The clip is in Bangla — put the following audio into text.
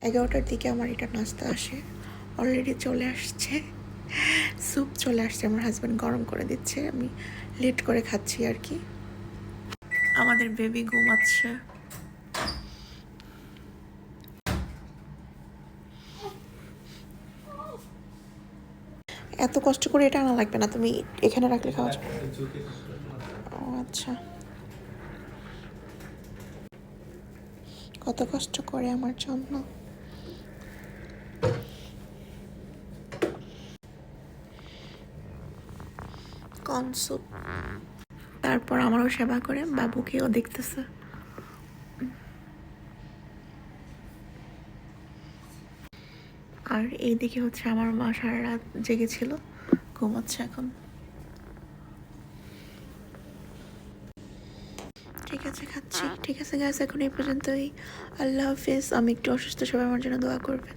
11টার দিকে আমার এটা নাস্তা আসে, অলরেডি চলে আসছে, স্যুপ চলে আসছে, আমার হাজব্যান্ড গরম করে দিচ্ছে, আমি লেট করে খাচ্ছি আর কি। আমাদের বেবি ঘুমাচ্ছে। এত কষ্ট করে এটা আনা লাগবে না, তুমি এখানে রাখলে খাওয়া যাবে। ও আচ্ছা, কত কষ্ট করে আমার জন্য। Corn soup. তারপর আমারও সেবা করে, বাবুকেও দেখতেছে। আর এইদিকে হচ্ছে আমার মা সারা রাত জেগেছিল, ঘুমাচ্ছে এখন। ঠিক আছে, খাচ্ছি। ঠিক আছে গাইস, এখন এই পর্যন্তই। আল্লাহ হাফিজ। আমি একটু অসুস্থ, সবাই আমার জন্য দোয়া করবেন।